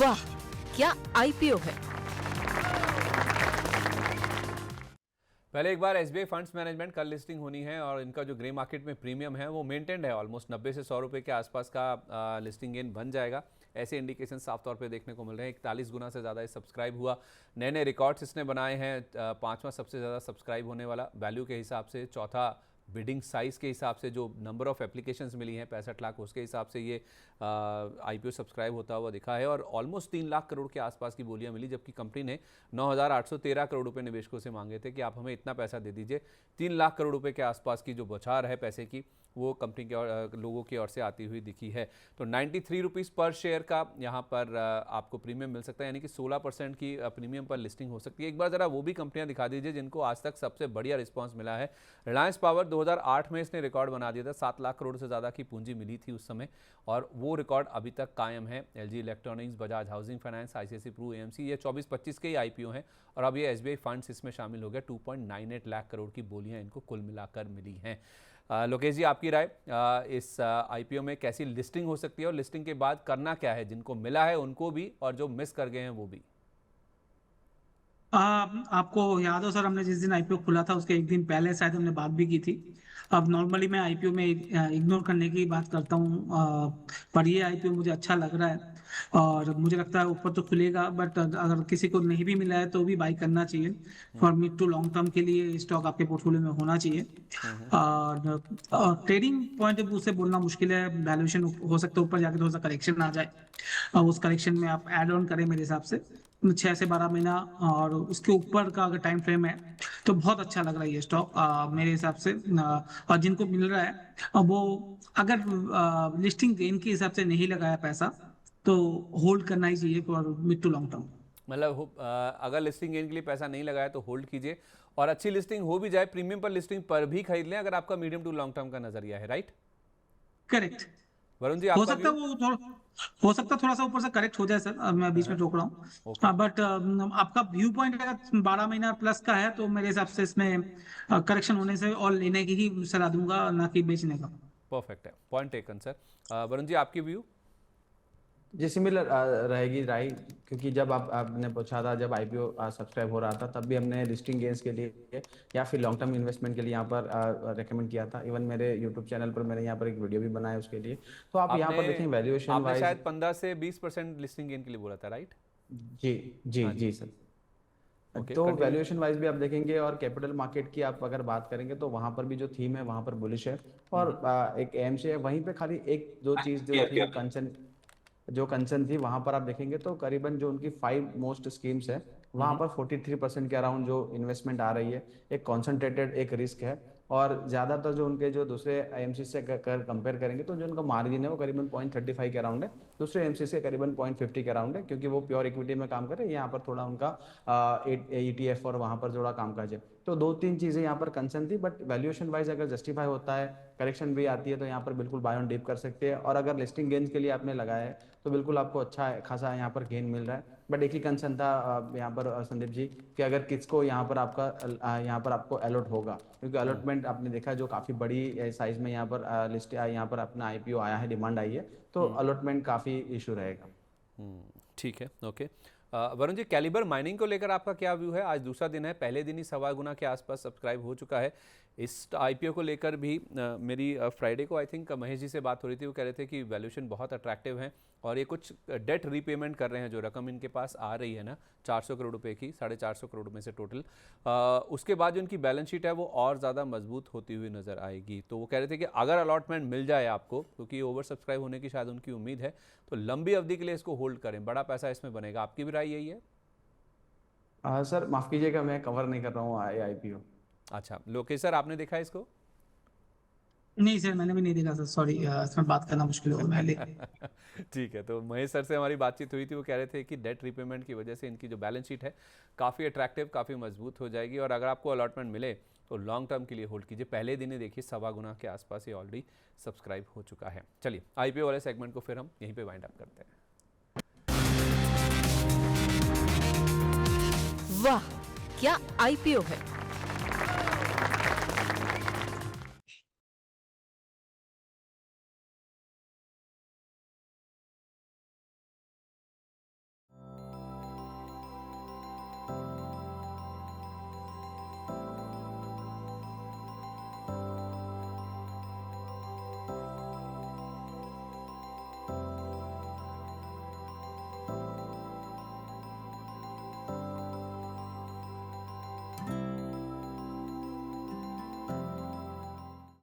वाह, क्या आईपीओ है। पहले एक बार एसबीआई फंड्स मैनेजमेंट कल लिस्टिंग होनी है और इनका जो ग्रे मार्केट में प्रीमियम है वो मेंटेन्ड है, ऑलमोस्ट 90 से 100 रुपये के आसपास का लिस्टिंग गेन बन जाएगा। ऐसे इंडिकेशन साफ तौर पे देखने को मिल रहे हैं। 41 गुना से ज़्यादा सब्सक्राइब हुआ, नए नए रिकॉर्ड्स इसने बनाए हैं। पांचवा सबसे ज़्यादा सब्सक्राइब होने वाला वैल्यू के हिसाब से, चौथा बिडिंग साइज़ के हिसाब से, जो नंबर ऑफ एप्लीकेशंस मिली हैं 65 लाख, उसके हिसाब से ये आईपीओ सब्सक्राइब होता हुआ दिखा है। और ऑलमोस्ट 3 लाख करोड़ के आसपास की बोलियां मिली, जबकि कंपनी ने 9,813 करोड़ रुपए निवेशकों से मांगे थे कि आप हमें इतना पैसा दे दीजिए। 3 लाख करोड़ रुपए के आसपास की जो बौछार है पैसे की, वो कंपनी के लोगों की ओर से आती हुई दिखी है। तो 93 रुपीज़ पर शेयर का यहाँ पर आपको प्रीमियम मिल सकता है, यानी कि 16% की प्रीमियम पर लिस्टिंग हो सकती है। एक बार ज़रा वो भी कंपनियां दिखा दीजिए जिनको आज तक सबसे बढ़िया रिस्पांस मिला है। रिलायंस पावर 2008 में इसने रिकॉर्ड बना दिया था, 7 लाख करोड़ से ज़्यादा की पूंजी मिली थी उस समय, और वो रिकॉर्ड अभी तक कायम है। LG electronics, Bajaj housing finance, ICICI Pru, AMC, ये 24-25 के ही आईपीओ हैं और अब ये एसबीआई फंड्स इसमें शामिल हो गया। 2.98 लाख करोड़ की बोलियां इनको कुल मिलाकर मिली हैं। लोकेश जी, आपकी राय इस आईपीओ में कैसी लिस्टिंग हो सकती है और लिस्टिंग के बाद करना क्या है, जिनको मिला है उनको भी और जो मिस कर गए हैं वो भी? आपको याद हो सर, हमने जिस दिन आईपीओ खुला था उसके एक दिन पहले शायद हमने बात भी की थी। अब नॉर्मली मैं आईपीओ में इग्नोर करने की बात करता हूँ, पर ये आईपीओ मुझे अच्छा लग रहा है और मुझे लगता है ऊपर तो खुलेगा, बट अगर किसी को नहीं भी मिला है तो भी बाई करना चाहिए। For mid to long term के लिए स्टॉक आपके पोर्टफोलियो में होना चाहिए। और ट्रेडिंग पॉइंट ऑफ व्यू से बोलना मुश्किल है, वैल्यूएशन हो सकता है ऊपर जाके थोड़ा सा करेक्शन आ जाए और उस करेक्शन में आप एड ऑन करें मेरे हिसाब से 6 से 12 महीना और उसके ऊपर का अगर टाइम फ्रेम है तो बहुत अच्छा लग रहा है ये स्टॉक मेरे हिसाब से। और जिनको मिल रहा है वो अगर लिस्टिंग गेन के हिसाब से नहीं लगाया पैसा तो होल्ड करना ही चाहिए for mid to long term. मतलब अगर लिस्टिंग गेन के लिए पैसा नहीं लगाया तो होल्ड कीजिए, और अच्छी लिस्टिंग हो भी जाए प्रीमियम पर लिस्टिंग पर भी खरीद लें अगर आपका मीडियम टू लॉन्ग टर्म का नजरिया है। Right correct. वरुण जी, हो आपका सकता है व्यू? वो हो सकता है थोड़ा सा ऊपर से करेक्ट हो जाए सर, मैं बीच में रोक रहा ओके, हूँ, बट आपका व्यू पॉइंट अगर 12 महीना प्लस का है तो मेरे हिसाब से इसमें करेक्शन होने से और लेने की ही सलाह दूंगा, ना कि बेचने का। परफेक्ट है, point taken sir. Varun ji, आपकी व्यू? जी सिमिलर रहेगी राय, क्योंकि जब आपने पूछा था, जब आईपीओ सब्सक्राइब हो रहा था तब भी हमने लिस्टिंग गेन्स के लिए या फिर लॉन्ग टर्म इन्वेस्टमेंट के लिए यहाँ पर रेकमेंड किया था। इवन मेरे यूट्यूब चैनल पर मैंने यहाँ पर एक वीडियो भी बनाया उसके लिए। तो आप यहाँ पर देखें वैल्यूएशन वाइज शायद 15 से 20% लिस्टिंग गेन के लिए बोला था, राइट? जी जी हाँ जी सर। ओके, तो continue। वैल्यूएशन वाइज भी आप देखेंगे और कैपिटल मार्केट की आप अगर बात करेंगे तो वहां पर भी जो थीम है वहां पर बुलिश है। और एक एएमसी है, वहीं पे खाली एक दो चीज जो थी कंसर्न थी, वहां पर आप देखेंगे तो करीबन जो उनकी 5 मोस्ट स्कीम्स है वहां पर 43% के अराउंड जो इन्वेस्टमेंट आ रही है। एक कॉन्सेंट्रेटेड एक रिस्क है, और ज्यादातर जो उनके जो दूसरे एएमसी से कंपेयर करेंगे तो जो उनका मार्जिन है वो करीबन 0.35 के अराउंड है, दूसरे एएमसी से करीबन 0.50 के अराउंड है, क्योंकि वो प्योर इक्विटी में काम कर रहे हैं। यहाँ पर थोड़ा उनका ईटीएफ और वहां पर थोड़ा कामकाज है। तो 2-3 चीजें यहाँ पर कंसर्न थी, बट वैल्यूएशन वाइज अगर जस्टिफाई होता है, करेक्शन भी आती है, तो यहाँ पर बिल्कुल बाय ऑन डिप कर सकते हैं। और अगर लिस्टिंग गेन्स के लिए आपने लगाया है तो बिल्कुल आपको अच्छा खासा यहाँ पर गेन मिल रहा है। बट एक ही कंसर्न था यहाँ पर संदीप जी, कि अगर किसको यहाँ पर आपको अलॉट होगा, क्योंकि अलॉटमेंट आपने देखा जो काफी बड़ी साइज में यहाँ पर लिस्ट यहाँ पर अपना आईपीओ आया है, डिमांड आई है, तो अलॉटमेंट काफी इशू रहेगा। ठीक है, okay. Varun ji, calibre mining को लेकर आपका क्या व्यू है? आज दूसरा दिन है, पहले दिन ही 1.25 गुना के आसपास सब्सक्राइब हो चुका है। इस आईपीओ को लेकर भी मेरी फ्राइडे को आई थिंक महेश जी से बात हो रही थी, वो कह रहे थे कि वैल्यूएशन बहुत अट्रैक्टिव है और ये कुछ डेट रीपेमेंट कर रहे हैं। जो रकम इनके पास आ रही है ना 400 करोड़ रुपए की, 450 करोड़ में से टोटल, उसके बाद जो इनकी बैलेंस शीट है वो और ज़्यादा मजबूत होती हुई नज़र आएगी। तो वो कह रहे थे कि अगर अलॉटमेंट मिल जाए आपको, क्योंकि ओवर सब्सक्राइब होने की शायद उनकी उम्मीद है, तो लंबी अवधि के लिए इसको होल्ड करें, बड़ा पैसा इसमें बनेगा। आपकी भी राय यही है? सर माफ कीजिएगा, मैं कवर नहीं कर रहा हूँ आईपीओ। अच्छा, लोकेश सर, आपने देखा है इसको? नहीं सर, मैंने भी नहीं देखा सर, सॉरी, इसमें बात करना मुश्किल होगा पहले। ठीक है, तो महेश सर से हमारी बातचीत हुई थी, वो कह रहे थे कि डेट रीपेमेंट की वजह से इनकी जो बैलेंस शीट है काफ़ी अट्रैक्टिव, काफ़ी मजबूत हो जाएगी, और अगर आपको अलॉटमेंट मिले तो लॉन्ग टर्म के लिए होल्ड कीजिए। पहले दिन ही देखिए 1.25 गुना के आसपास ये ऑलरेडी सब्सक्राइब हो चुका है। चलिए, आईपीओ वाले सेगमेंट को फिर हम यहीं पर वाइंड अप करते हैं। वाह, क्या आईपीओ है।